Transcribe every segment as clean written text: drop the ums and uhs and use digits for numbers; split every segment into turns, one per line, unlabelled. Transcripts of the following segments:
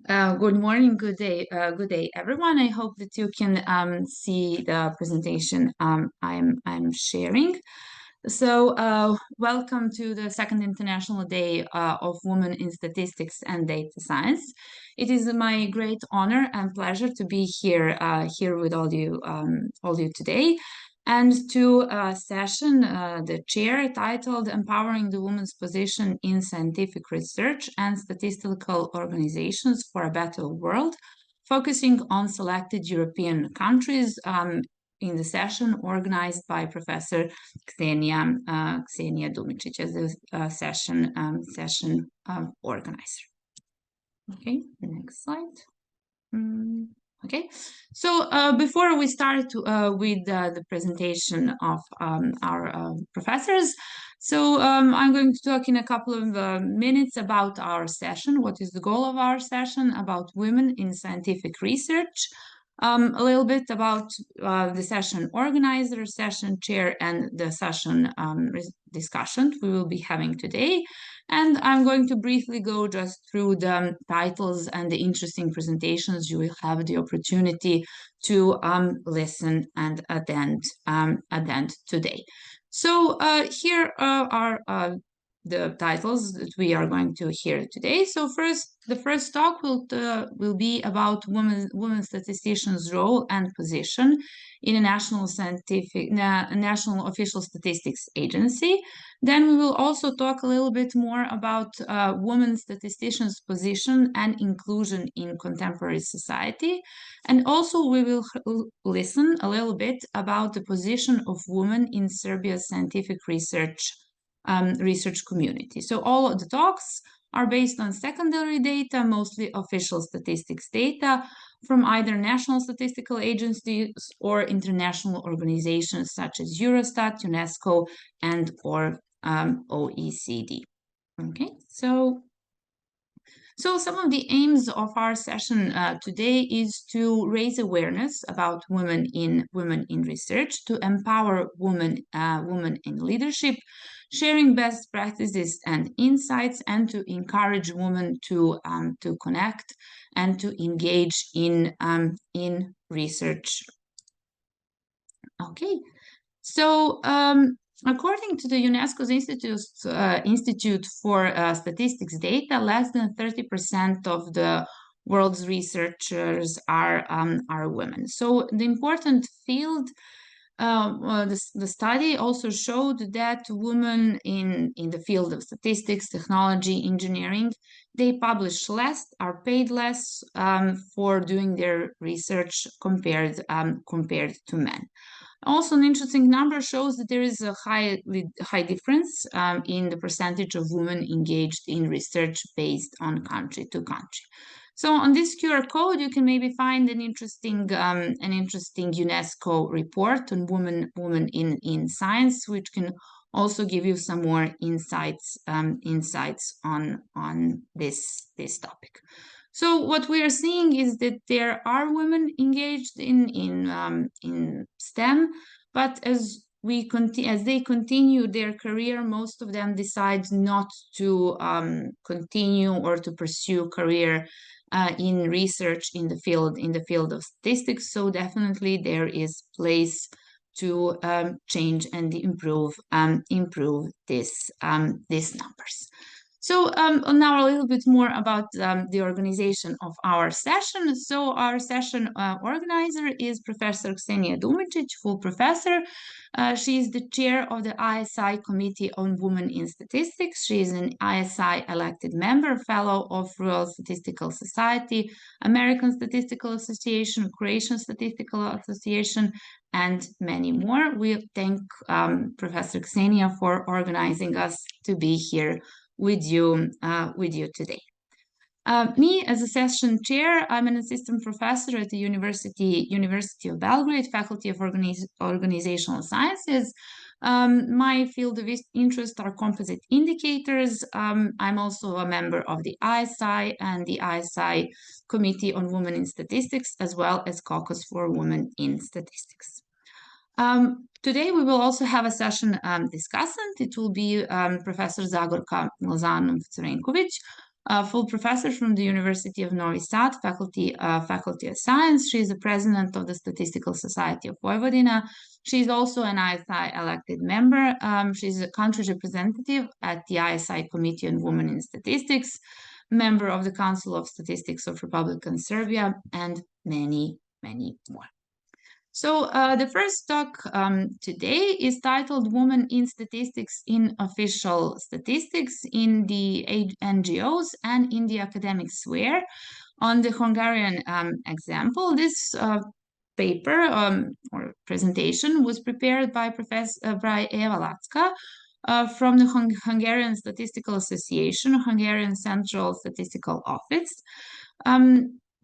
Good morning, good day, everyone. I hope that you can see the presentation I'm sharing. Welcome to the second International Day of Women in Statistics and Data Science. It is my great honor and pleasure to be here with all you today. And to a session, the chair titled Empowering the Woman's Position in Scientific Research and Statistical Organizations for a Better World, focusing on selected European countries in the session organized by Professor Ksenia Dumicic as the session organizer. Okay, the next slide. Okay, so before we start with the presentation of our professors, so I'm going to talk in a couple of minutes about our session, what is the goal of our session, about women in scientific research, a little bit about the session organizer, session chair, and the session discussion we will be having today. And I'm going to briefly go just through the titles and the interesting presentations you will have the opportunity to listen and attend today. So here are the titles that we are going to hear today. So the first talk will be about women statisticians' role and position in a national official statistics agency. Then we will also talk a little bit more about women statisticians' position and inclusion in contemporary society. And also we will listen a little bit about the position of women in Serbia's scientific research community. So all of the talks are based on secondary data, mostly official statistics data from either national statistical agencies or international organizations such as Eurostat, UNESCO, and or OECD. Okay, so some of the aims of our session today is to raise awareness about women in research, to empower women in leadership, sharing best practices and insights, and to encourage women to connect and to engage in research. Okay, so according to the UNESCO's Institute for Statistics data, less than 30% of the world's researchers are women. So the important field, the study also showed that women in the field of statistics, technology, engineering, they publish less, are paid less for doing their research compared to men. Also, an interesting number shows that there is a high difference in the percentage of women engaged in research based on country to country. So on this QR code, you can maybe find an interesting UNESCO report on women in science, which can also give you some more insights on this topic. So what we are seeing is that there are women engaged in STEM, but as they continue their career, most of them decide not to continue or to pursue career in research in the field of statistics. So definitely there is place to change and improve these numbers. So now a little bit more about the organization of our session. So our session organizer is Professor Ksenia Dumicic, full professor. She is the chair of the ISI Committee on Women in Statistics. She is an ISI elected member, fellow of Royal Statistical Society, American Statistical Association, Croatian Statistical Association, and many more. We thank Professor Ksenia for organizing us to be here with you today. Me as a session chair, I'm an assistant professor at the University of Belgrade, Faculty of Organizational Sciences. My field of interest are composite indicators. I'm also a member of the ISI and the ISI Committee on Women in Statistics, as well as Caucus for Women in Statistics. Today we will also have a session discussant. It will be Professor Zagorka Lozanov-Cerenkovic, a full professor from the University of Novi Sad, Faculty of Science. She is the president of the Statistical Society of Vojvodina. She's also an ISI elected member. She's a country representative at the ISI Committee on Women in Statistics, member of the Council of Statistics of Republic of Serbia, and many, many more. So the first talk today is titled Women in Statistics in Official Statistics in the NGOs and in the Academic Sphere on the Hungarian example. This paper or presentation was prepared by Professor Eva Lacka from the Hungarian Statistical Association, Hungarian Central Statistical Office.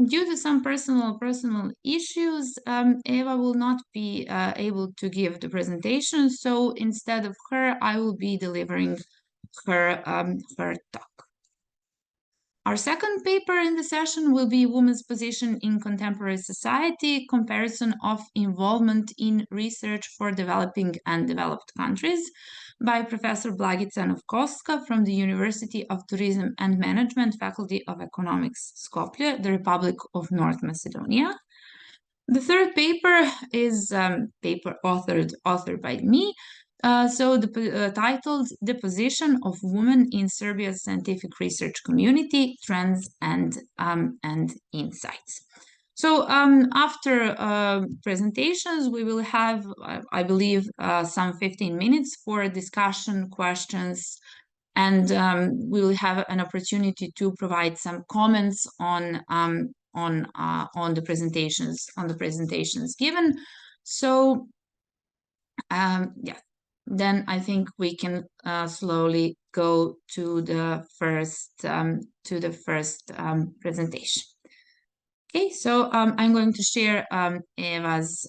Due to some personal issues, Eva will not be able to give the presentation. So instead of her, I will be delivering her talk. Our second paper in the session will be Women's Position in Contemporary Society, Comparison of Involvement in Research for Developing and Developed Countries by Professor Blagica Novkovska from the University of Tourism and Management, Faculty of Economics, Skopje, the Republic of North Macedonia. The third paper is paper authored by me, titled The Position of Women in Serbia's Scientific Research Community, Trends and Insights. So after presentations, we will have, I believe, some 15 minutes for discussion, questions, and we will have an opportunity to provide some comments on the presentations given. So yeah, then I think we can slowly go to the first presentation. Okay, so I'm going to share Eva's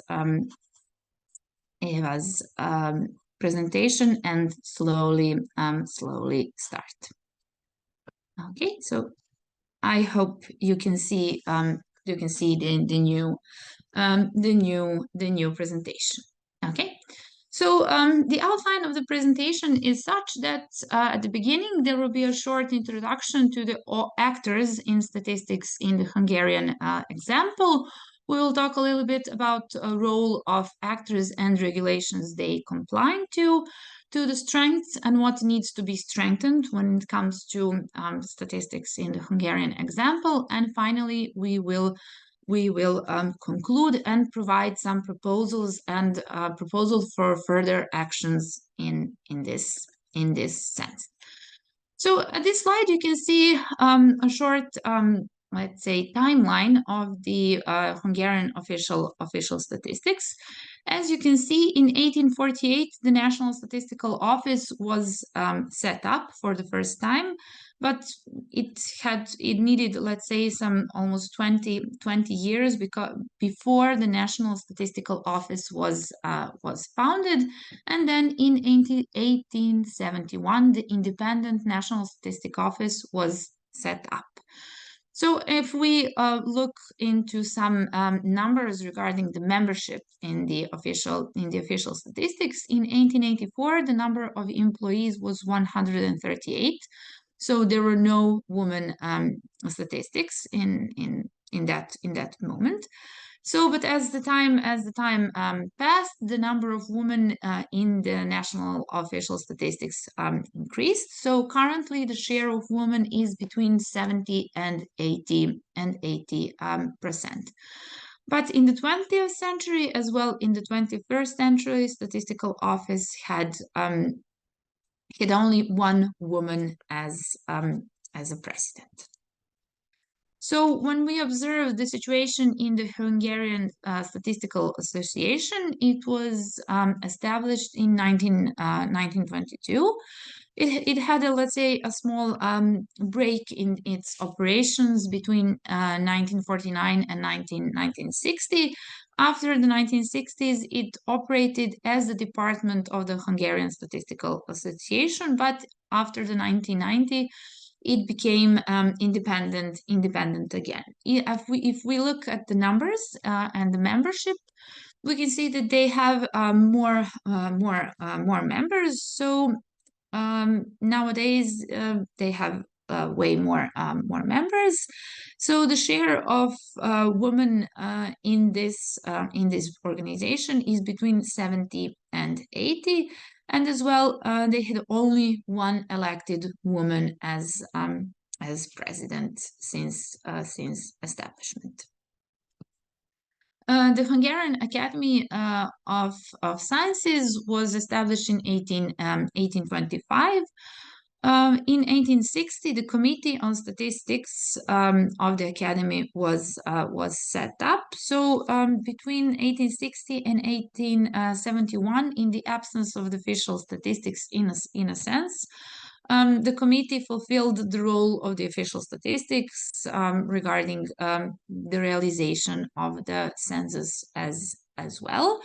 presentation and slowly start. Okay, so I hope you can see the new presentation. Okay. So the outline of the presentation is such that at the beginning there will be a short introduction to the actors in statistics in the Hungarian example. We will talk a little bit about the role of actors and regulations they comply to the strengths and what needs to be strengthened when it comes to statistics in the Hungarian example. And finally, we will conclude and provide some proposals and proposals for further actions in this sense. So at this slide, you can see a short, let's say, timeline of the Hungarian official statistics. As you can see, in 1848, the National Statistical Office was set up for the first time, but it needed, let's say, some almost 20 years before the National Statistical Office was founded. And then in 1871, the Independent National Statistical Office was set up. So if we look into some numbers regarding the membership in the official statistics, in 1884 the number of employees was 138. So there were no women statistics in that moment. So, but as the time passed, the number of women in the national official statistics increased. So currently, the share of women is between 70 and 80% But in the 20th century, as well in the 21st century, Statistical Office had only one woman as a president. So when we observe the situation in the Hungarian Statistical Association, it was established in 1922. It had, let's say, a small break in its operations between 1949 and 1960. After the 1960s, it operated as a department of the Hungarian Statistical Association, but after the 1990, it became independent again. If we look at the numbers and the membership, we can see that they have more members. So nowadays they have way more members. So the share of women in this organization is between 70 and 80, and as well they had only one elected woman as president since establishment. The Hungarian Academy of Sciences was established in 1825. In 1860, the Committee on Statistics of the Academy was set up. So between 1860 and 1871, in the absence of the official statistics, in a sense, the committee fulfilled the role of the official statistics regarding the realization of the census as well.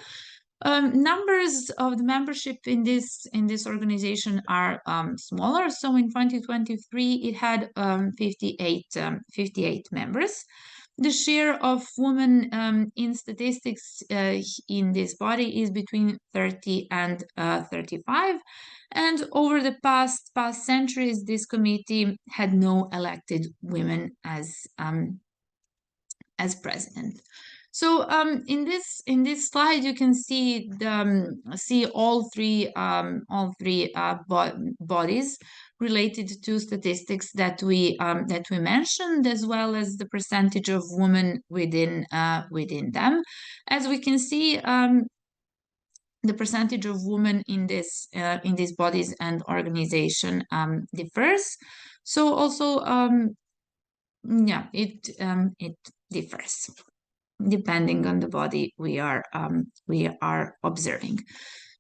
Numbers of the membership in this organization are smaller. So in 2023, it had 58 members. The share of women in statistics in this body is between 30 and 35. And over the past centuries, this committee had no elected women as president. So in this slide, you can see all three bodies related to statistics that we mentioned, as well as the percentage of women within them. As we can see, the percentage of women in these bodies and organization differs. So also, yeah, it differs depending on the body we are observing.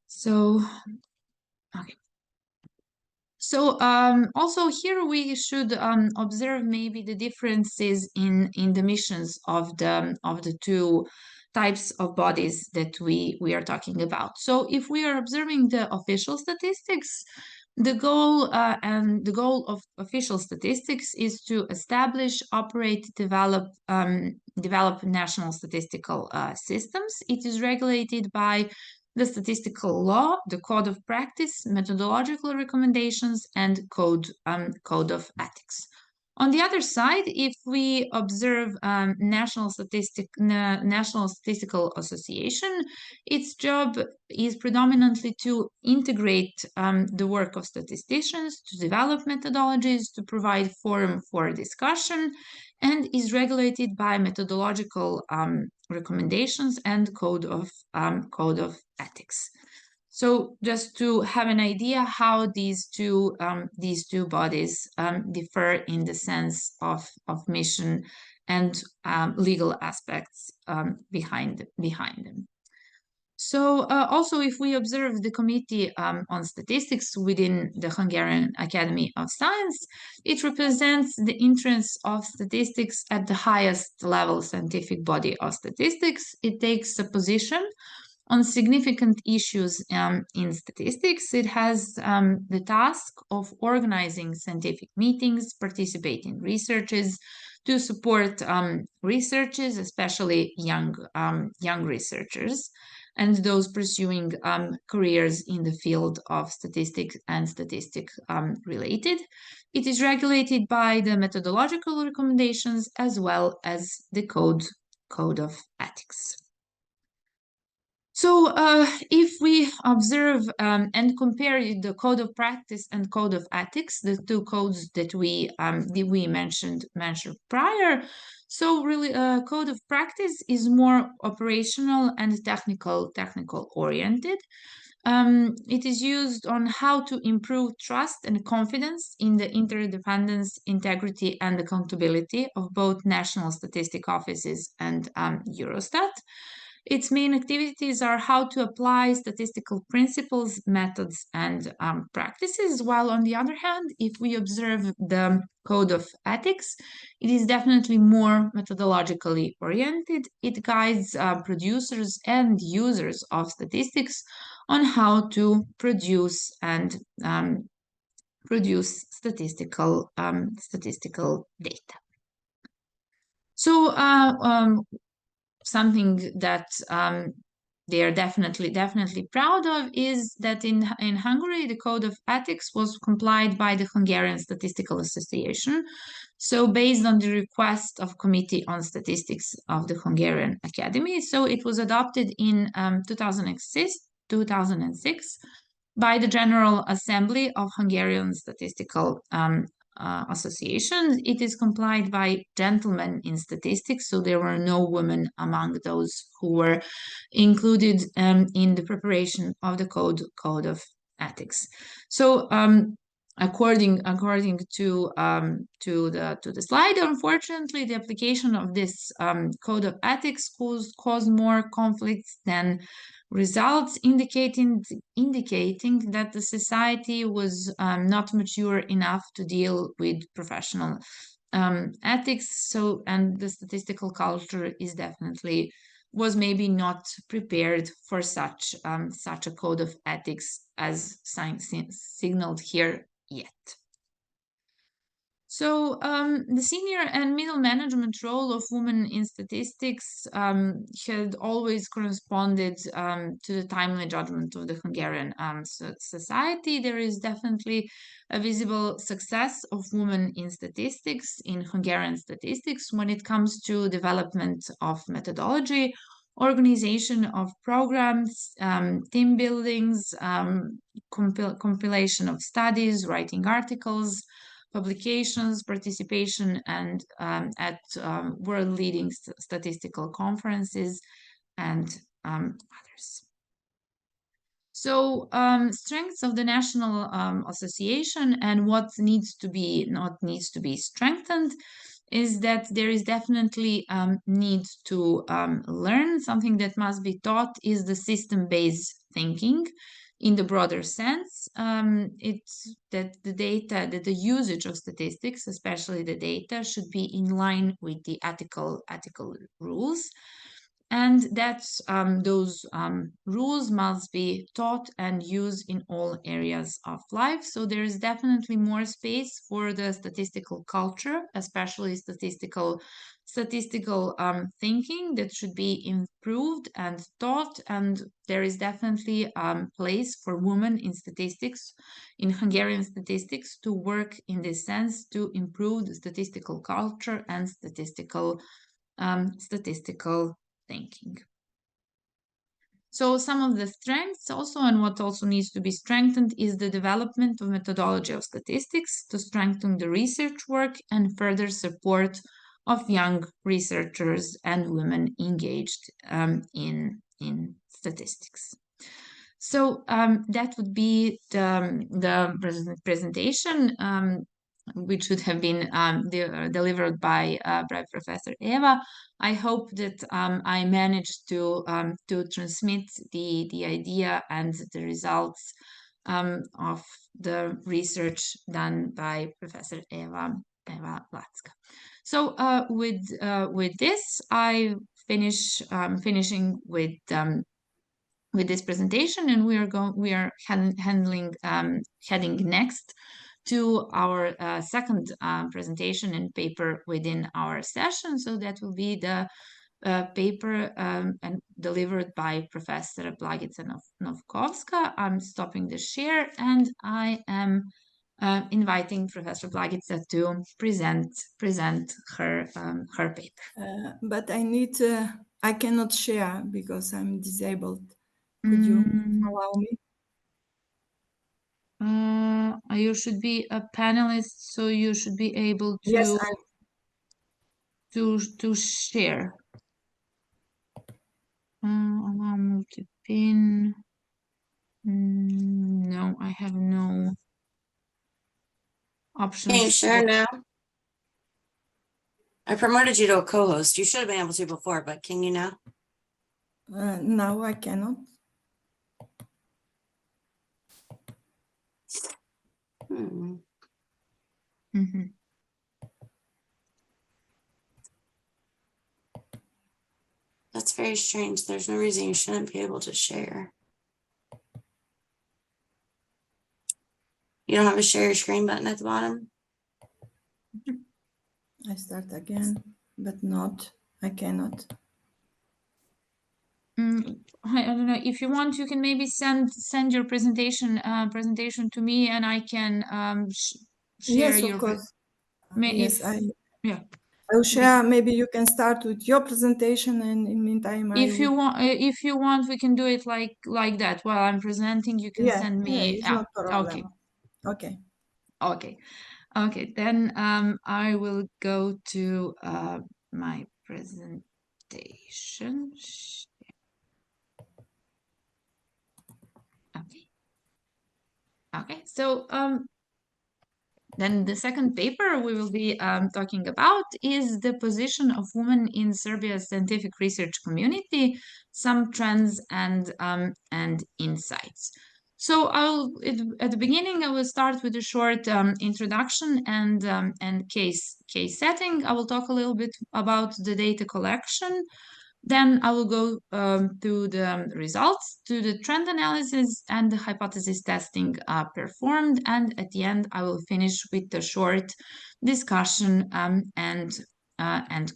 So, okay. So also here we should observe maybe the differences in the missions of the two types of bodies that we are talking about. So if we are observing the official statistics, the goal of official statistics is to establish, operate, develop national statistical systems. It is regulated by the statistical law, the code of practice, methodological recommendations, and code of ethics. On the other side, if we observe National Statistical Association, its job is predominantly to integrate the work of statisticians, to develop methodologies, to provide forum for discussion, and is regulated by methodological recommendations and code of ethics. So just to have an idea how these two bodies differ in the sense of mission and legal aspects behind them. So also, if we observe the Committee on Statistics within the Hungarian Academy of Science, it represents the interests of statistics at the highest level scientific body of statistics. It takes a position on significant issues in statistics. It has the task of organizing scientific meetings, participating in researches, to support researchers, especially young researchers, and those pursuing careers in the field of statistics and related. It is regulated by the methodological recommendations as well as the code of ethics. So if we observe and compare the code of practice and code of ethics, the two codes that we mentioned prior, so really code of practice is more operational and technical oriented. It is used on how to improve trust and confidence in the interdependence, integrity, and accountability of both national statistic offices and Eurostat. Its main activities are how to apply statistical principles, methods, and practices, while on the other hand, if we observe the code of ethics, it is definitely more methodologically oriented. It guides producers and users of statistics on how to produce and produce statistical data. So something that they are definitely proud of is that in Hungary, the Code of Ethics was complied by the Hungarian Statistical Association. So based on the request of Committee on Statistics of the Hungarian Academy, so it was adopted in 2006 by the General Assembly of Hungarian Statistical Association. It is complied by gentlemen in statistics, so there were no women among those who were included in the preparation of the Code of Ethics. So according to the slide, unfortunately, the application of this Code of Ethics caused more conflicts than results, indicating that the society was not mature enough to deal with professional ethics. So, and the statistical culture was maybe not prepared for such a code of ethics as signaled here yet. So the senior and middle management role of women in statistics had always corresponded to the timely judgment of the Hungarian society. There is definitely a visible success of women in statistics, in Hungarian statistics, when it comes to development of methodology, organization of programs, team buildings, compilation of studies, writing articles, publications, participation, and at world-leading statistical conferences, and others. So strengths of the National Association and what needs to be strengthened is that there is definitely need to learn. Something that must be taught is the system-based thinking. In the broader sense, it's that the usage of statistics, especially the data, should be in line with the ethical rules, and that those rules must be taught and used in all areas of life. So there is definitely more space for the statistical culture, especially statistical thinking, that should be improved and taught. And there is definitely place for women in statistics, in Hungarian statistics, to work in this sense to improve the statistical culture and statistical thinking. So some of the strengths also, and what also needs to be strengthened, is the development of methodology of statistics to strengthen the research work and further support of young researchers and women engaged in statistics. So that would be the presentation, which would have been delivered by Professor Eva. I hope that I managed to transmit the idea and the results of the research done by Professor Eva Lacka. So with this, I finishing with this presentation, and we are heading next to our second presentation and paper within our session. So that will be the paper and delivered by Professor Blagica Nowkowska. I'm stopping the share, and I am inviting Professor Blagica to present her paper.
But I cannot share because I'm disabled. Could you allow me?
You should be a panelist, so you should be able to
Yes,
to share. Allow multi-pin. No, I have no options.
Can you share now? I promoted you to a co-host. You should have been able to before, but can you now?
No, I cannot.
That's very strange. There's no reason you shouldn't be able to share. You don't have a share your screen button at the bottom?
I start again, but not. I cannot.
I don't know if you want, you can maybe send your presentation to me, and I can share
Yes, of
your
course.
if
Yes, I
yeah.
will share. Maybe you can start with your presentation, and in the meantime, I
If
will.
if you want, we can do it like that. While I'm presenting, you can
Yeah,
send
yeah,
me.
it's not a
Okay,
problem. Okay.
okay, okay. Then I will go to my presentation. Okay, okay. So then the second paper we will be talking about is the position of women in Serbia's scientific research community, some trends and insights. So at the beginning I will start with a short introduction and case setting. I will talk a little bit about the data collection. Then I will go to the results, to the trend analysis and the hypothesis testing performed. And at the end, I will finish with the short discussion and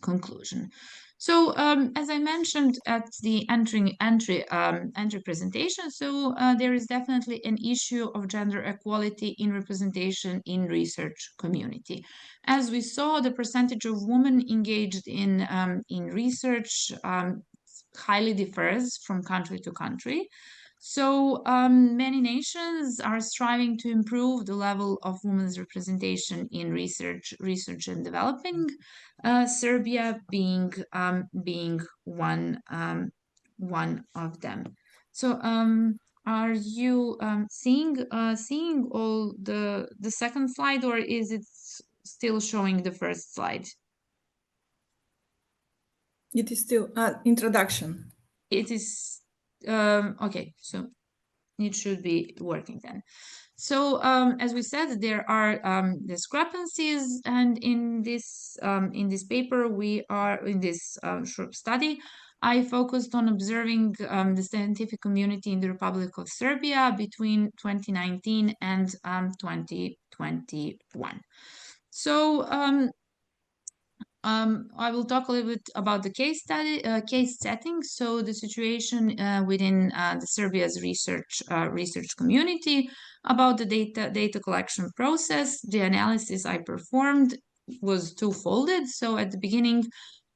conclusion. So as I mentioned at the entry presentation, so there is definitely an issue of gender equality in representation in research community. As we saw, the percentage of women engaged in research highly differs from country to country. So many nations are striving to improve the level of women's representation in research and developing. Serbia being one of them. So are you seeing all the second slide, or is it still showing the first slide?
It is still introduction.
It is okay. So it should be working then. So as we said, there are discrepancies, and in this paper, we are in this short study. I focused on observing the scientific community in the Republic of Serbia between 2019 and 2021. So I will talk a little bit about the case study, case setting. So the situation within the Serbia's research community about the data collection process. The analysis I performed was twofolded. So at the beginning,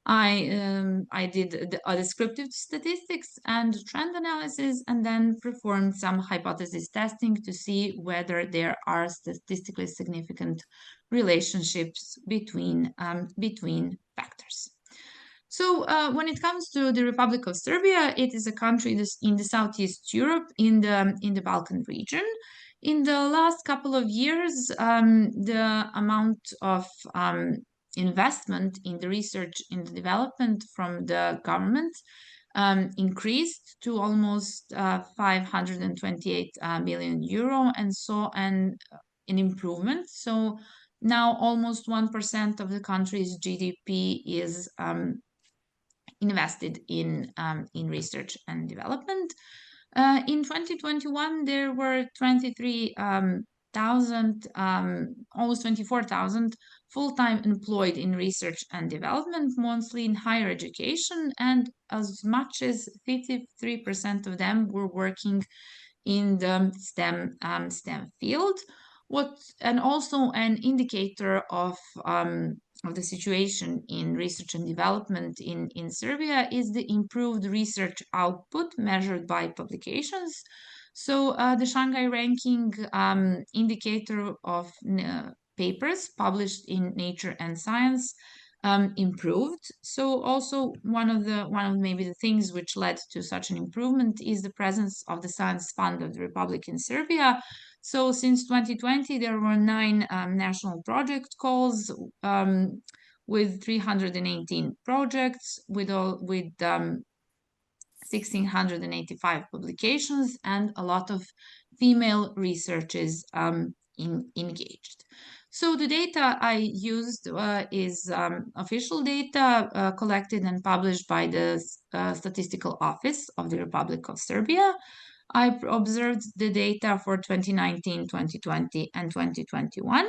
I did a descriptive statistics and trend analysis, and then performed some hypothesis testing to see whether there are statistically significant relationships between factors. So when it comes to the Republic of Serbia, it is a country in the Southeast Europe, in the Balkan region. In the last couple of years, the amount of investment in the research and development from the government increased to almost 528 million euro, and so an improvement. So now almost 1% of the country's GDP is invested in research and development. In 2021, there were 23,000, almost 24,000 full-time employed in research and development, mostly in higher education, and as much as 53% of them were working in the STEM field. And also an indicator of the situation in research and development in Serbia is the improved research output measured by publications. So the Shanghai ranking indicator of papers published in Nature and Science improved. So also one of maybe the things which led to such an improvement is the presence of the Science Fund of the Republic in Serbia. So since 2020, there were 9 national project calls with 318 projects with 1,685 publications, and a lot of female researchers engaged. So the data I used is official data collected and published by the Statistical Office of the Republic of Serbia. I observed the data for 2019, 2020, and 2021.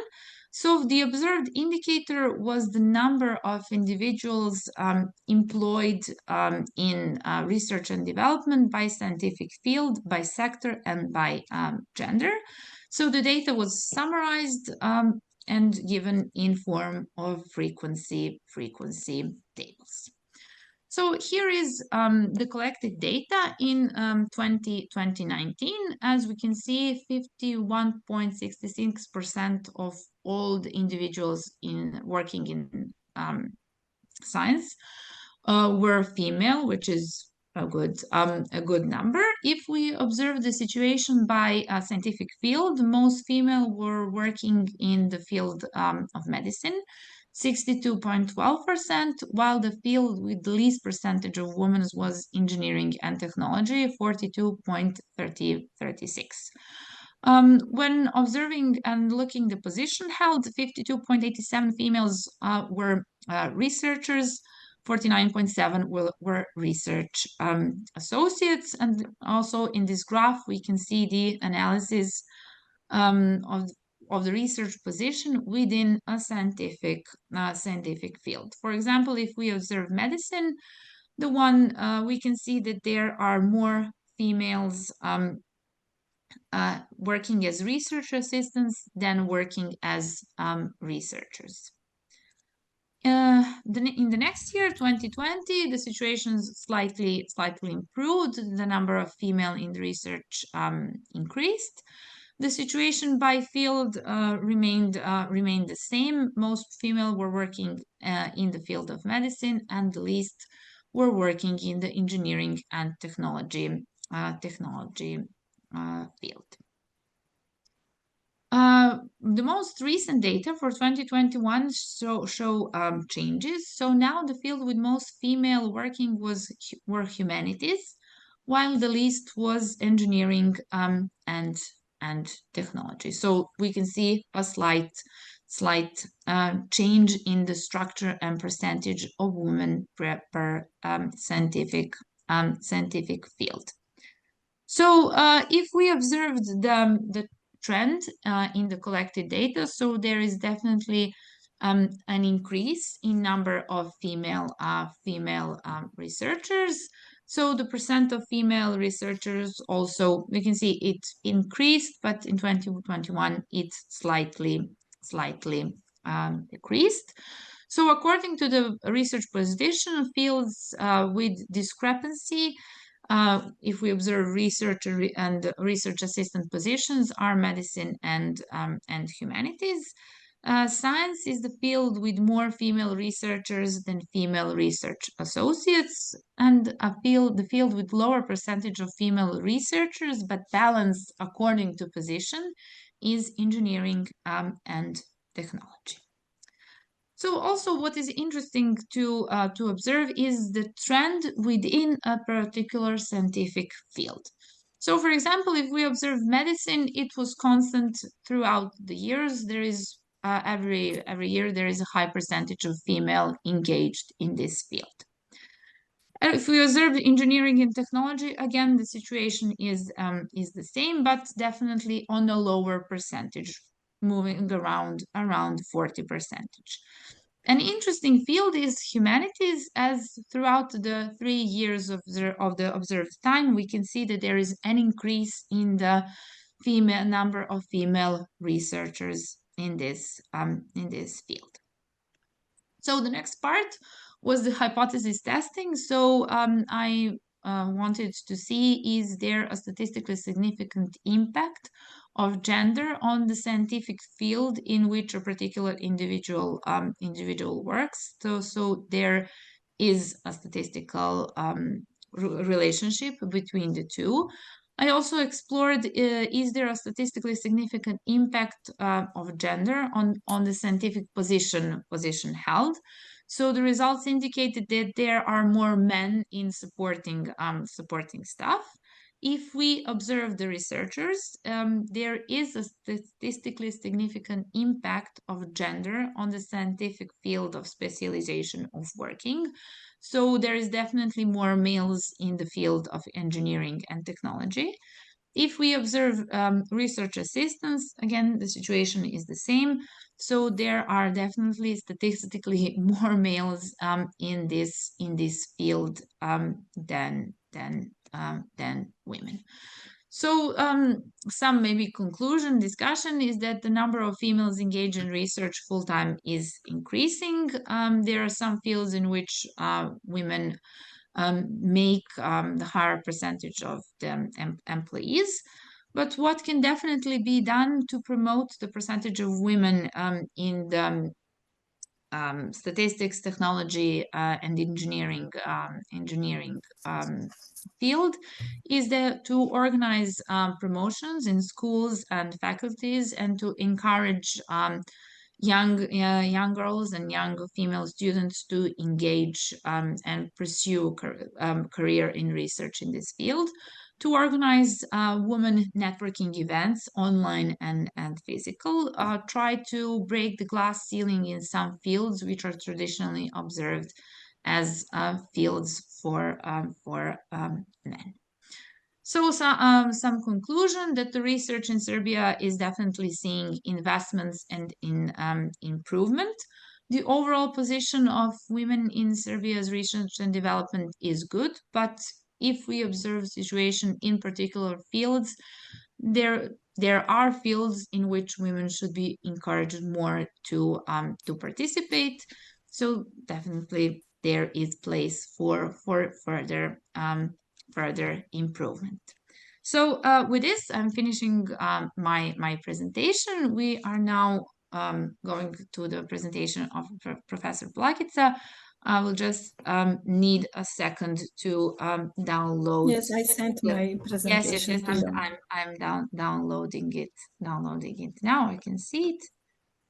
So the observed indicator was the number of individuals employed in research and development by scientific field, by sector, and by gender. So the data was summarized and given in form of frequency tables. So here is the collected data in 2019. As we can see, 51.66% of all the individuals working in science were female, which is a good number. If we observe the situation by scientific field, most female were working in the field of medicine, 62.12%, while the field with the least percentage of women was engineering and technology, 42.36%. When observing and looking the position held, 52.87 females were researchers, 49.7 were research associates, and also in this graph we can see the analysis of the research position within a scientific field. For example, if we observe medicine, we can see that there are more females working as research assistants than working as researchers. In the next year, 2020, the situation slightly improved. The number of female in the research increased. The situation by field remained the same. Most female were working in the field of medicine, and the least were working in the engineering and technology field. The most recent data for 2021 show changes. So now the field with most female working were humanities, while the least was engineering and technology. So we can see a slight change in the structure and percentage of women per scientific field. So if we observed the trend in the collected data, so there is definitely an increase in number of female researchers. So the percent of female researchers also, we can see it increased, but in 2021 it slightly decreased. So according to the research position, fields with discrepancy, if we observe researcher and research assistant positions, are medicine and humanities. Science is the field with more female researchers than female research associates, and the field with lower percentage of female researchers but balanced according to position is engineering and technology. So also what is interesting to observe is the trend within a particular scientific field. So for example, if we observe medicine, it was constant throughout the years. There is every year there is a high percentage of female engaged in this field. And if we observe engineering and technology, again, the situation is the same, but definitely on a lower percentage, moving around 40%. An interesting field is humanities, as throughout the 3 years of the observed time, we can see that there is an increase in the number of female researchers in this field. So the next part was the hypothesis testing. So I wanted to see, is there a statistically significant impact of gender on the scientific field in which a particular individual works? So there is a statistical relationship between the two. I also explored, is there a statistically significant impact of gender on the scientific position held? So the results indicated that there are more men in supporting staff. If we observe the researchers, there is a statistically significant impact of gender on the scientific field of specialization of working. So there is definitely more males in the field of engineering and technology. If we observe research assistants, again, the situation is the same. So there are definitely statistically more males in this field than women. So some maybe conclusion discussion is that the number of females engaged in research full-time is increasing. There are some fields in which women make the higher percentage of the employees. But what can definitely be done to promote the percentage of women in the statistics, technology, and engineering field is that to organize promotions in schools and faculties and to encourage young girls and young female students to engage and pursue career in research in this field, to organize women networking events, online and physical, try to break the glass ceiling in some fields which are traditionally observed as fields for men. So some conclusion that the research in Serbia is definitely seeing investments and in improvement. The overall position of women in Serbia's research and development is good, but if we observe situation in particular fields, there are fields in which women should be encouraged more to participate. So definitely there is place for further improvement. So with this, I'm finishing my presentation. We are now going to the presentation of Professor Plakica. I will just need a second to download.
Yes, I sent my presentation.
Yes. I'm downloading it now. I can see it.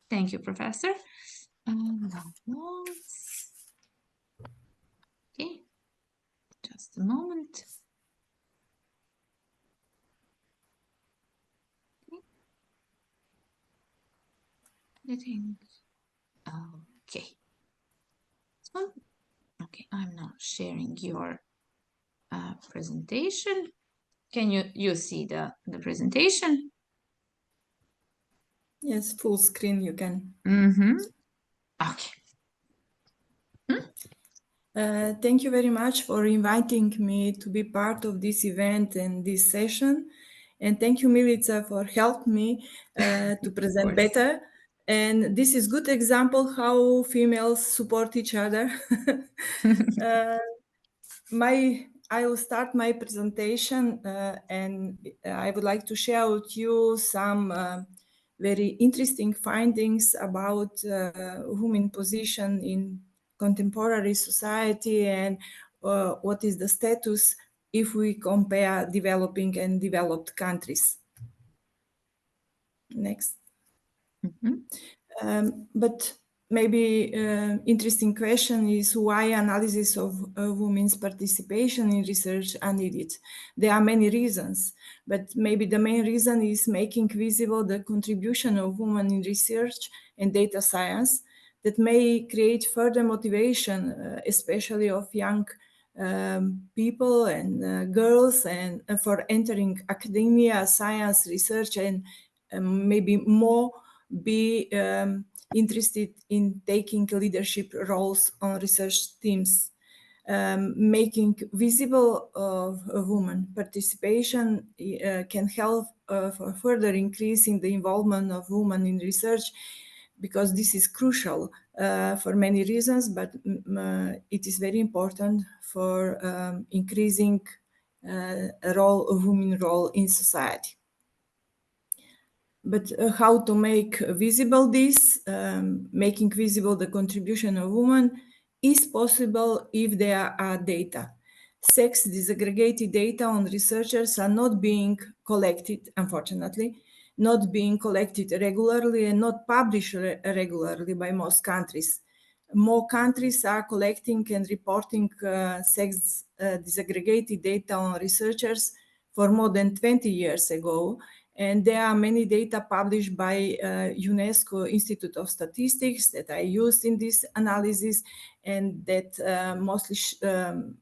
Thank you, Professor. Downloads. Okay, just a moment. Okay. So, okay, I'm now sharing your presentation. Can you see the presentation?
Yes, full screen you can.
Okay.
Thank you very much for inviting me to be part of this event and this session. And thank you, Milica, for helping me to present better. And this is good example how females support each other. I will start my presentation and I would like to share with you some very interesting findings about women position in contemporary society and what is the status if we compare developing and developed countries. Next. But maybe interesting question is why analysis of women's participation in research are needed. There are many reasons, but maybe the main reason is making visible the contribution of women in research and data science that may create further motivation, especially of young people and girls and for entering academia, science, research, and maybe more be interested in taking leadership roles on research teams. Making visible of women participation can help for further increasing the involvement of women in research, because this is crucial for many reasons, but it is very important for increasing a role of women role in society. But how to make visible this, making visible the contribution of women is possible if there are data. Sex disaggregated data on researchers are not being collected, unfortunately, not being collected regularly and not published regularly by most countries. More countries are collecting and reporting sex disaggregated data on researchers for more than 20 years ago. And there are many data published by UNESCO Institute of Statistics that I used in this analysis and that mostly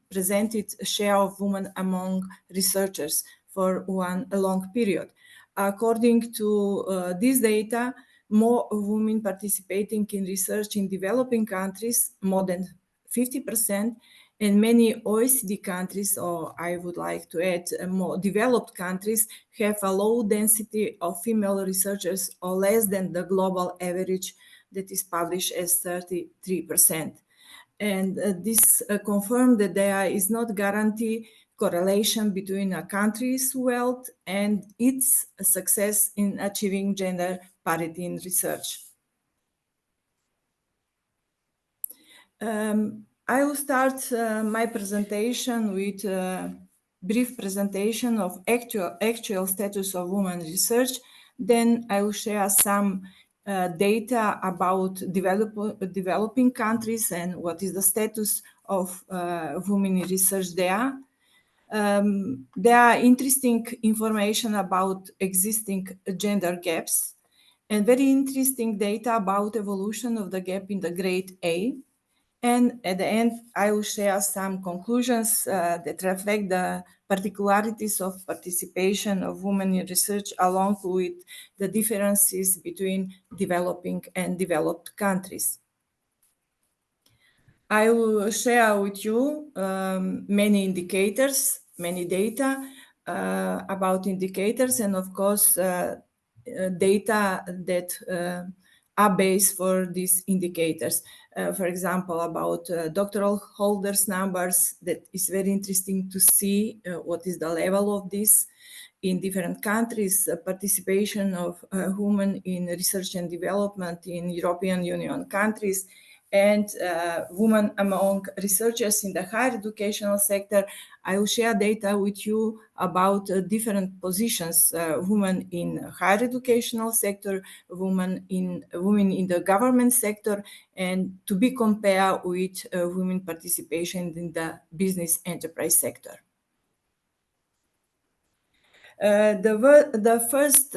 presented a share of women among researchers. for a long period. According to this data, more women participating in research in developing countries, more than 50%, and many OECD countries, or I would like to add more developed countries, have a low density of female researchers or less than the global average that is published as 33%. And this confirmed that there is not guarantee correlation between a country's wealth and its success in achieving gender parity in research. I will start my presentation with a brief presentation of actual status of women research. Then I will share some data about developing countries and what is the status of women in research there. There are interesting information about existing gender gaps and very interesting data about evolution of the gap in the grade A. And at the end, I will share some conclusions that reflect the particularities of participation of women in research along with the differences between developing and developed countries. I will share with you many indicators, many data about indicators, and of course, data that are based for these indicators. For example, about doctoral holders numbers, that is very interesting to see what is the level of this in different countries, participation of women in research and development in European Union countries, and women among researchers in the higher educational sector. I will share data with you about different positions, women in higher educational sector, women in the government sector, and to be compared with women participation in the business enterprise sector. The first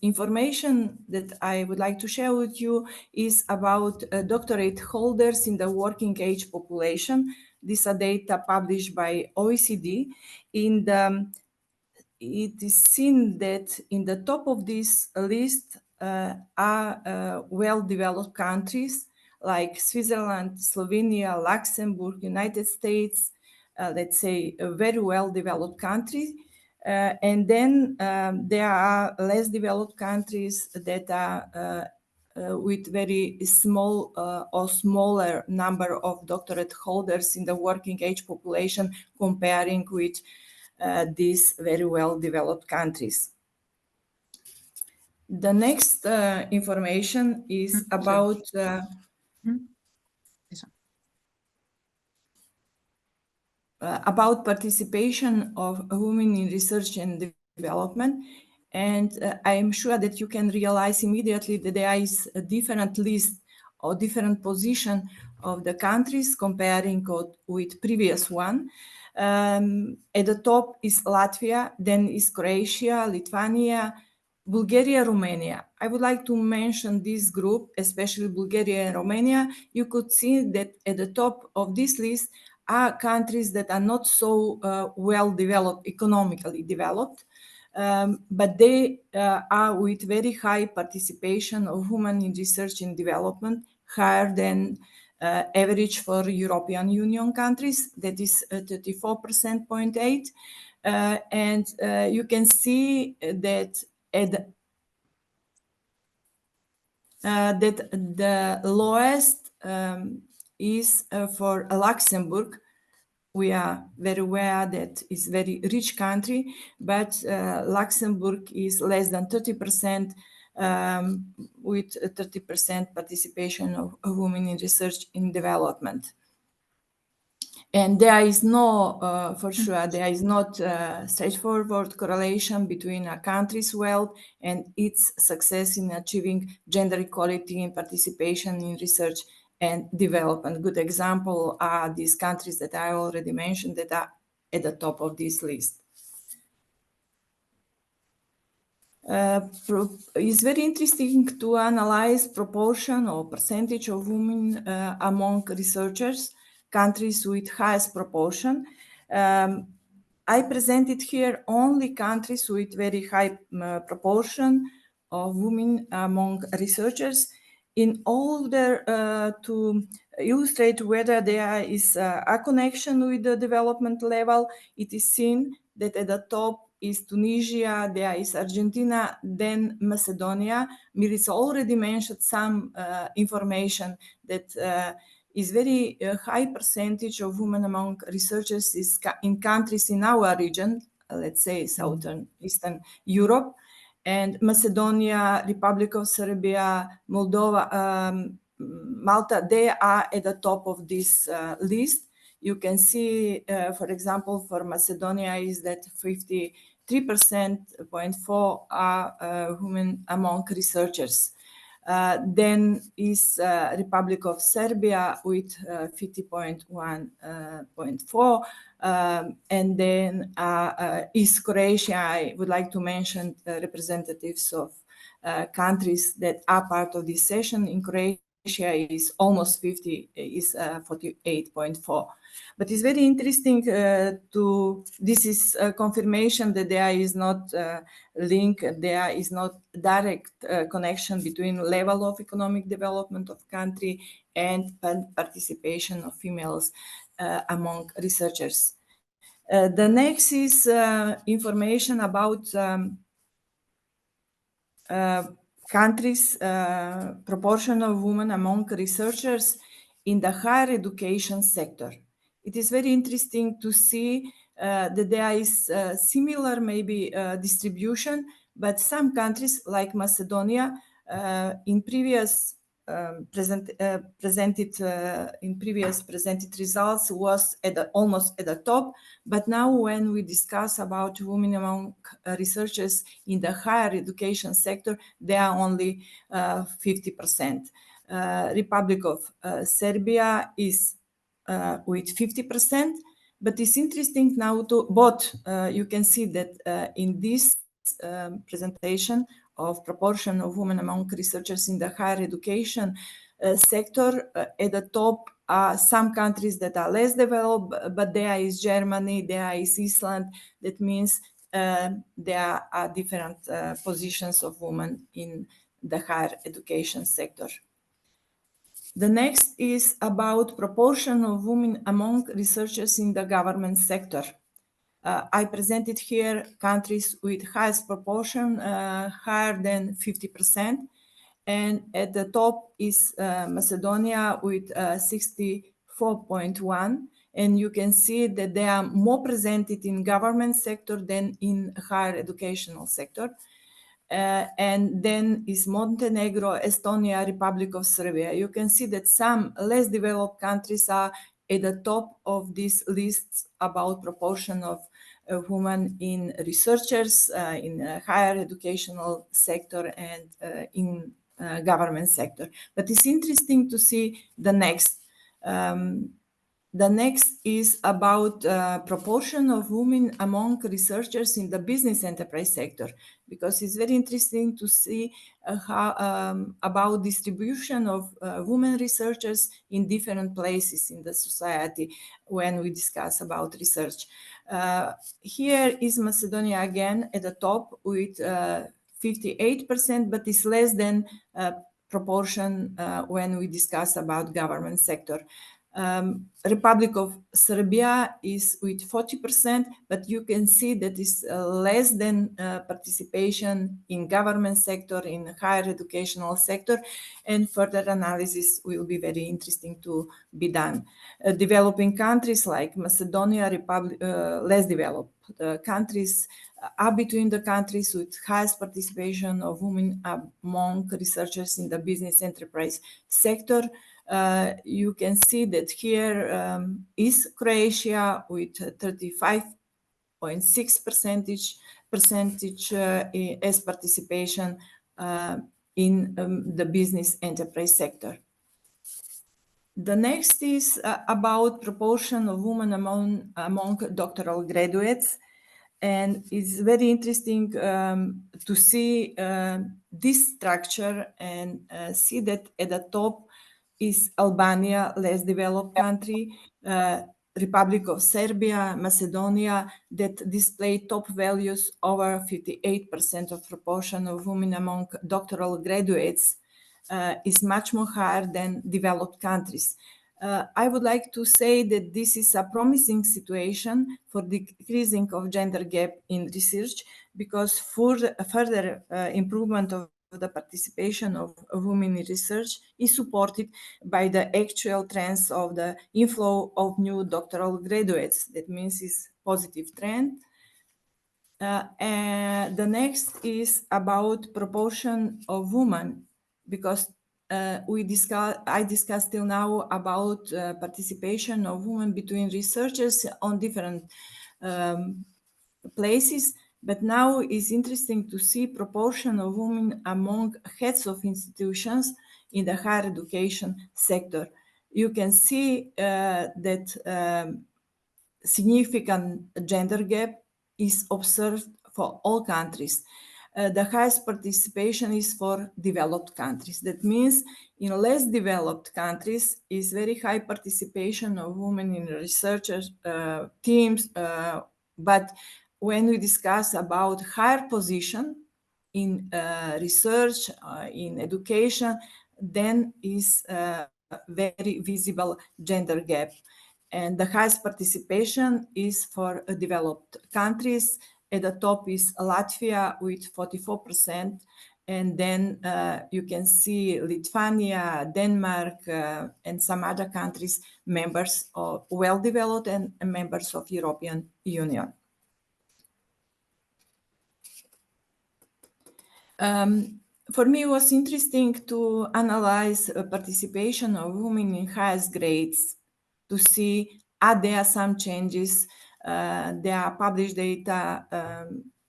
information that I would like to share with you is about doctorate holders in the working age population. These are data published by OECD. It is seen that in the top of this list are well-developed countries like Switzerland, Slovenia, Luxembourg, United States, let's say a very well-developed country. And then there are less developed countries that are with very small or smaller number of doctorate holders in the working age population comparing with these very well-developed countries. The next information is about participation of women in research and development. And I am sure that you can realize immediately that there is a different list or different position of the countries comparing with previous one. At the top is Latvia, then is Croatia, Lithuania, Bulgaria, Romania. I would like to mention this group, especially Bulgaria and Romania. You could see that at the top of this list are countries that are not so well developed, economically developed, but they are with very high participation of women in research and development, higher than average for European Union countries, that is 34.8%. And you can see that that the lowest is for Luxembourg. We are very aware that it's a very rich country, but Luxembourg is less than 30%, with 30% participation of women in research and development. And there is no, for sure, there is not straightforward correlation between a country's wealth and its success in achieving gender equality and participation in research and development. Good example are these countries that I already mentioned that are at the top of this list. It's very interesting to analyze proportion or percentage of women among researchers, countries with highest proportion. I presented here only countries with very high proportion of women among researchers in order to illustrate whether there is a connection with the development level. It is seen that at the top is Tunisia, there is Argentina, then Macedonia. Milica already mentioned some information that is very high percentage of women among researchers is in countries in our region, let's say Southern Eastern Europe, and Macedonia, Republic of Serbia, Moldova, Malta, they are at the top of this list. You can see, for example, for Macedonia is that 53.4% are women among researchers. Then is Republic of Serbia with 50.1.4, and then is Croatia. I would like to mention representatives of countries that are part of this session. In Croatia is almost 50, is 48.4. But it's very interesting this is a confirmation that there is not a link, there is not direct connection between level of economic development of country and participation of females among researchers. The next is information about countries' proportion of women among researchers in the higher education sector. It is very interesting to see that there is similar maybe distribution, but some countries like Macedonia in previous presented results was almost at the top, but now when we discuss about women among researchers in the higher education sector, they are only 50%. Republic of Serbia is with 50%, but it's interesting now to both. You can see that in this presentation of proportion of women among researchers in the higher education sector, at the top are some countries that are less developed, but there is Germany, there is Iceland. That means there are different positions of women in the higher education sector. The next is about proportion of women among researchers in the government sector. I presented here countries with highest proportion, higher than 50%. And at the top is Macedonia with 64.1. And you can see that they are more presented in government sector than in higher educational sector. And then is Montenegro, Estonia, Republic of Serbia. You can see that some less developed countries are at the top of these lists about proportion of women in researchers, in higher educational sector and in government sector. But it's interesting to see the next. The next is about proportion of women among researchers in the business enterprise sector, because it's very interesting to see about distribution of women researchers in different places in the society when we discuss about research. Here is Macedonia again at the top with 58%, but it's less than proportion when we discuss about government sector. Republic of Serbia is with 40%, but you can see that is less than participation in government sector, in higher educational sector, and further analysis will be very interesting to be done. Developing countries like Macedonia, less developed countries are between the countries with highest participation of women among researchers in the business enterprise sector. You can see that here is Croatia with 35.6% as participation in the business enterprise sector. The next is about proportion of women among doctoral graduates. And it's very interesting to see this structure and see that at the top is Albania, less developed country. Republic of Serbia, Macedonia, that display top values over 58% of proportion of women among doctoral graduates is much more higher than developed countries. I would like to say that this is a promising situation for decreasing of gender gap in research, because further improvement of the participation of women in research is supported by the actual trends of the inflow of new doctoral graduates. That means it's positive trend. And the next is about proportion of women, because I discussed till now about participation of women between researchers on different places, but now it's interesting to see proportion of women among heads of institutions in the higher education sector. You can see that significant gender gap is observed for all countries. The highest participation is for developed countries. That means in less developed countries is very high participation of women in researchers teams, but when we discuss about higher position in research, in education, then is very visible gender gap. And the highest participation is for developed countries. At the top is Latvia with 44%. And then you can see Lithuania, Denmark, and some other countries, members of well-developed and members of European Union. For me, it was interesting to analyze participation of women in highest grades to see are there some changes. There are published data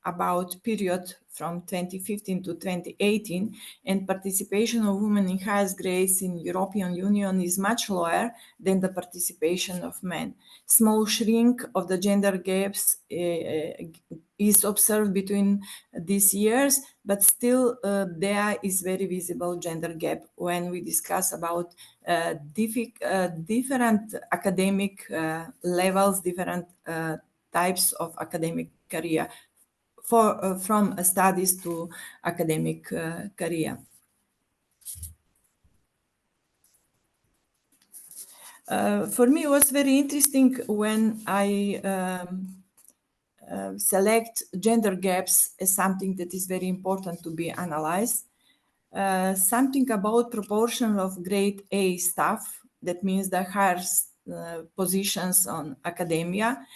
about period from 2015 to 2018, and participation of women in highest grades in European Union is much lower than the participation of men. Small shrink of the gender gaps is observed between these years, but still there is very visible gender gap when we discuss about different academic levels, different types of academic career, from studies to academic career. For me, it was very interesting when I select gender gaps as something that is very important to be analyzed. Something about proportion of grade A staff, that means the higher positions on academia,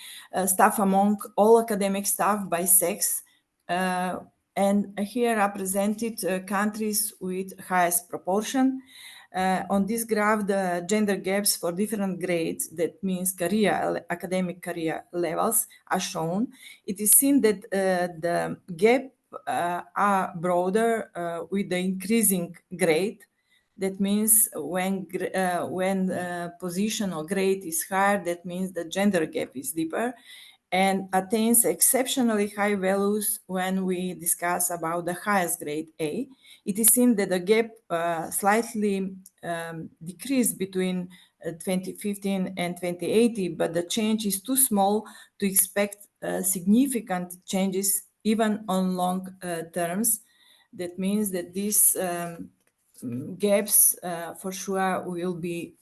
staff among all academic staff by sex, and here are presented countries with highest proportion. On this graph, the gender gaps for different grades, that means academic career levels, are shown. It is seen that the gap are broader with the increasing grade. That means when position or grade is higher, that means the gender gap is deeper, and attains exceptionally high values when we discuss about the highest grade A. It is seen that the gap slightly decreased between 2015 and 2018, but the change is too small to expect significant changes even on long terms. That means that these gaps for sure will be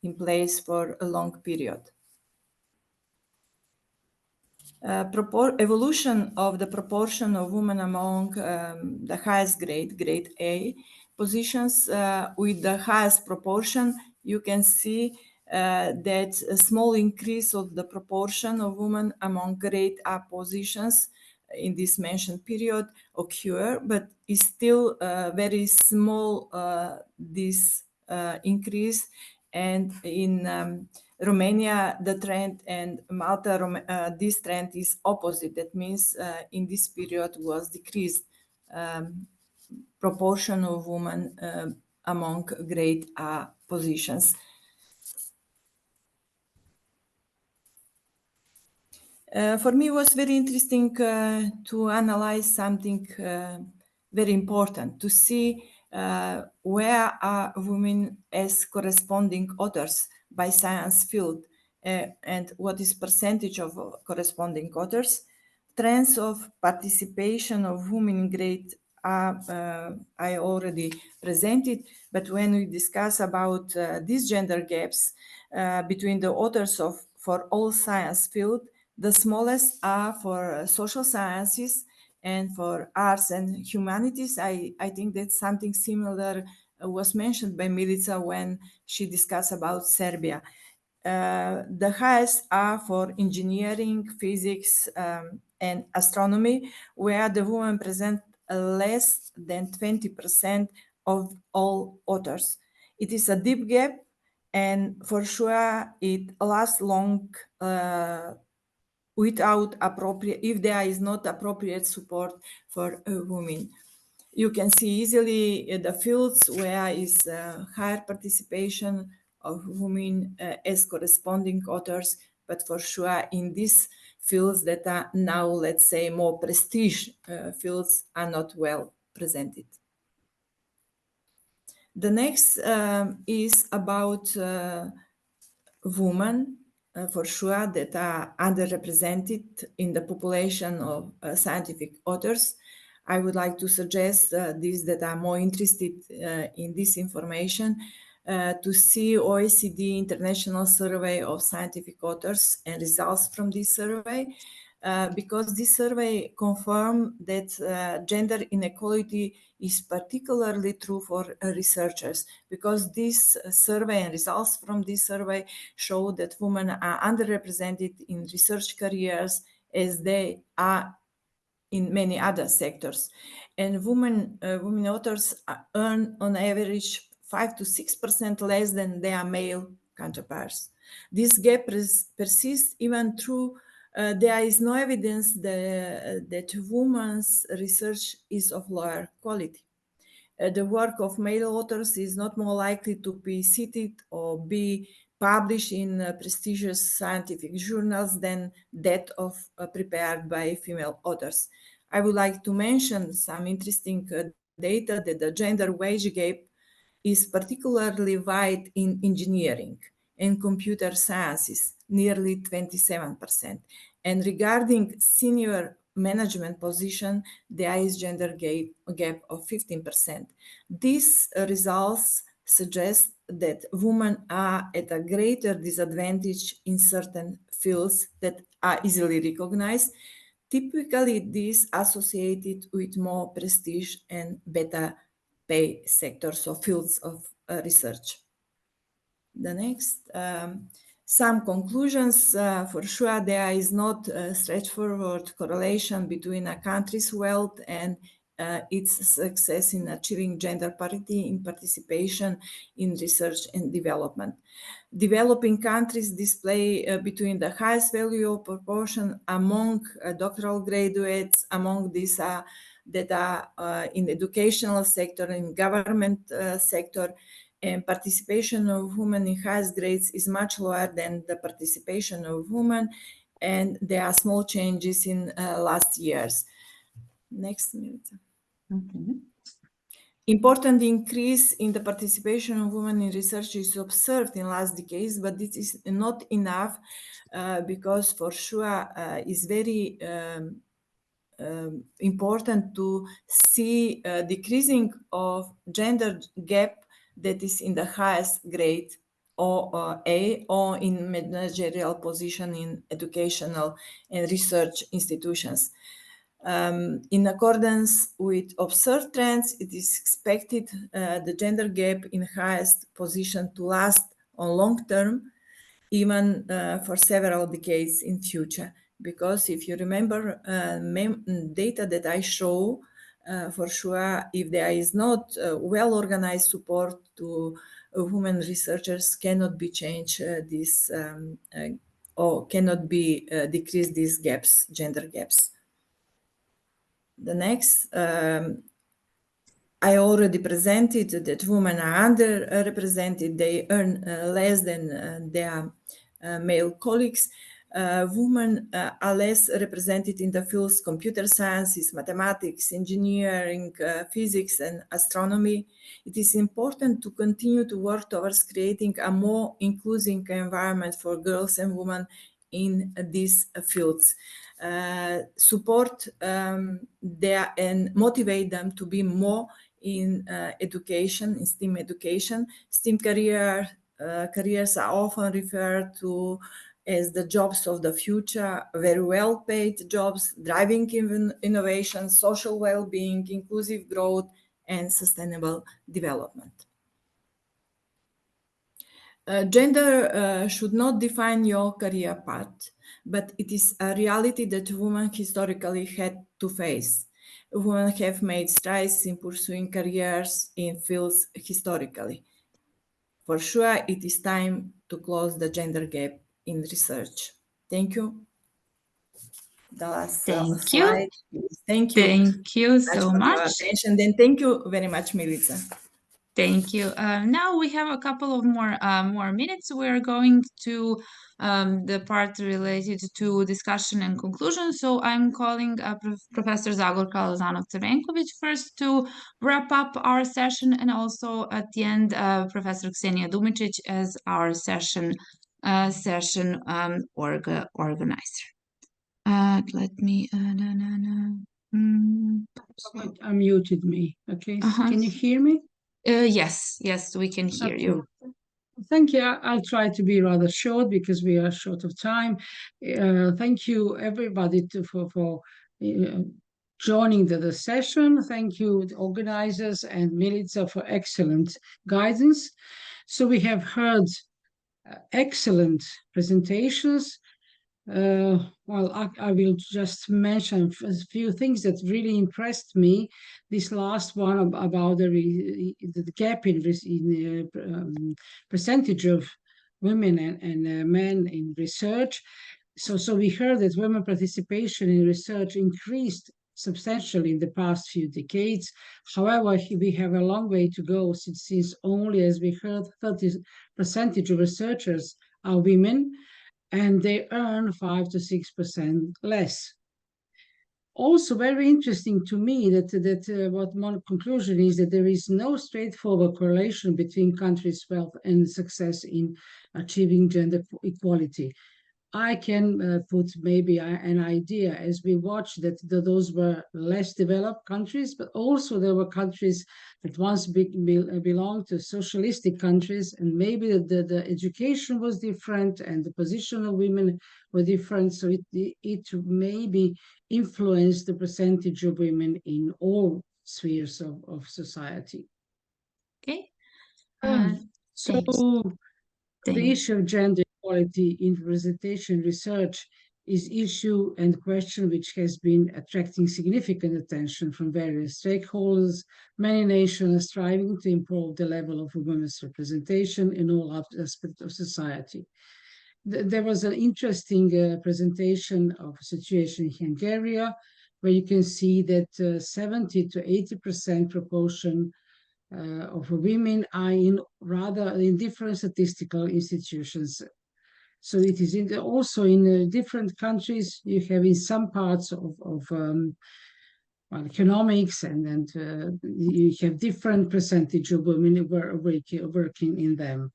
in place for a long period. Evolution of the proportion of women among the highest grade A positions with the highest proportion, you can see that a small increase of the proportion of women among grade A positions in this mentioned period occur, but is still very small, this increase. And in Romania, the trend, and Malta, this trend is opposite. That means in this period was decreased proportion of women among grade A positions. For me, it was very interesting to analyze something very important, to see where are women as corresponding authors by science field. and what is percentage of corresponding authors. Trends of participation of women in grade I already presented, but when we discuss about these gender gaps between the authors for all science field, the smallest are for social sciences, and for arts and humanities, I think that something similar was mentioned by Milica when she discussed about Serbia. The highest are for engineering, physics, and astronomy, where the women present less than 20% of all authors. It is a deep gap, and for sure it lasts long without appropriate, if there is not appropriate support for women. You can see easily the fields where is higher participation of women as corresponding authors, but for sure in these fields that are now, let's say, more prestige fields are not well presented. The next is about women, for sure, that are underrepresented in the population of scientific authors. I would like to suggest these that are more interested in this information to see OECD International Survey of Scientific Authors and results from this survey, because this survey confirmed that gender inequality is particularly true for researchers, because this survey and results from this survey show that women are underrepresented in research careers as they are in many other sectors. And women authors earn on average 5 to 6% less than their male counterparts. This gap persists even through there is no evidence that women's research is of lower quality. The work of male authors is not more likely to be cited or be published in prestigious scientific journals than that of prepared by female authors. I would like to mention some interesting data that the gender wage gap is particularly wide in engineering and computer sciences, nearly 27%. And regarding senior management position, there is gender gap of 15%. These results suggest that women are at a greater disadvantage in certain fields that are easily recognized. Typically, this associated with more prestige and better pay sectors or fields of research. The next, some conclusions. For sure, there is not a straightforward correlation between a country's wealth and its success in achieving gender parity in participation in research and development. Developing countries display between the highest value proportion among doctoral graduates, among these that are in educational sector, in government sector, and participation of women in highest grades is much lower than the participation of women, and there are small changes in last years. Next minute.
Okay.
Important increase in the participation of women in research is observed in last decades, but this is not enough because for sure it's very important to see decreasing of gender gap that is in the highest grade or A, or in managerial position in educational and research institutions. In accordance with observed trends, it is expected the gender gap in highest position to last on long term, even for several decades in future. Because if you remember data that I show, for sure, if there is not well-organized support to women researchers, cannot be changed this or cannot be decrease these gaps, gender gaps. The next, I already presented that women are underrepresented. They earn less than their male colleagues. women are less represented in the fields computer sciences, mathematics, engineering, physics, and astronomy. It is important to continue to work towards creating a more inclusive environment for girls and women in these fields. Support them and motivate them to be more in education, in STEM education. STEM careers are often referred to as the jobs of the future, very well-paid jobs, driving innovation, social well-being, inclusive growth, and sustainable development. Gender should not define your career path, but it is a reality that women historically had to face. Women have made strides in pursuing careers in fields historically. For sure, it is time to close the gender gap in research. Thank you. The last slide. Thank you.
Thank you so much.
For your attention. Then thank you very much, Milica.
Thank you. Now we have a couple of more minutes. We're going to the part related to discussion and conclusion. So I'm calling Professor Zagorka Lozanov-Crvenković first to wrap up our session, and also at the end, Professor Ksenia Dumicic as our session organizer. Let me.
Unmuted me. Okay. Can you hear me?
Yes, we can hear you.
Thank you. I'll try to be rather short because we are short of time. Thank you, everybody, for joining the session. Thank you, the organizers and Milica, for excellent guidance. So we have heard excellent presentations. Well, I will just mention a few things that really impressed me. This last one about the gap in percentage of women and men in research. So we heard that women participation in research increased substantially in the past few decades. However, we have a long way to go since only, as we heard, 30% of researchers are women, and they earn 5 to 6% less. Also, very interesting to me that what my conclusion is that there is no straightforward correlation between countries' wealth and success in achieving gender equality. I can put maybe an idea as we watch that those were less developed countries, but also there were countries that once belonged to socialistic countries, and maybe the education was different and the position of women were different. So it maybe influenced the percentage of women in all spheres of society.
Okay.
The issue of gender equality in representation research is issue and question which has been attracting significant attention from various stakeholders. Many nations are striving to improve the level of women's representation in all aspects of society. There was an interesting presentation of a situation in Hungary, where you can see that 70 to 80% proportion of women are in different statistical institutions. So it is also in different countries. You have in some parts of economics, and you have different percentage of women working in them.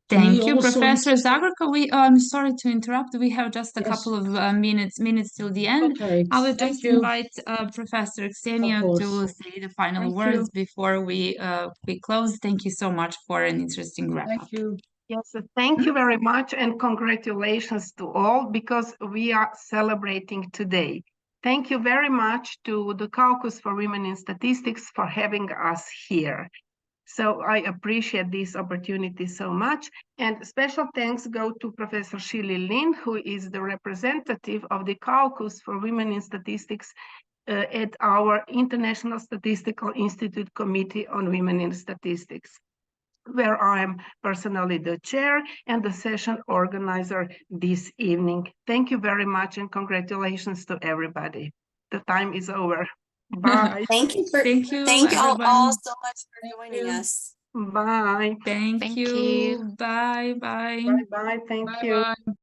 Thank you, Professor Zagorka. I'm sorry to interrupt. We have just a couple of minutes till the end.
Okay.
I would just invite Professor Ksenia to say the final words before we close. Thank you so much for an interesting wrap-up.
Thank you.
Yes, thank you very much, and congratulations to all, because we are celebrating today. Thank you very much to the Caucus for Women in Statistics for having us here. So I appreciate this opportunity so much. And special thanks go to Professor Shirley Lin, who is the representative of the Caucus for Women in Statistics at our International Statistical Institute Committee on Women in Statistics, where I am personally the chair and the session organizer this evening. Thank you very much, and congratulations to everybody. The time is over. Bye.
Thank you all so much for joining us.
Bye.
Thank you. Bye.
Bye. Thank you.
Bye.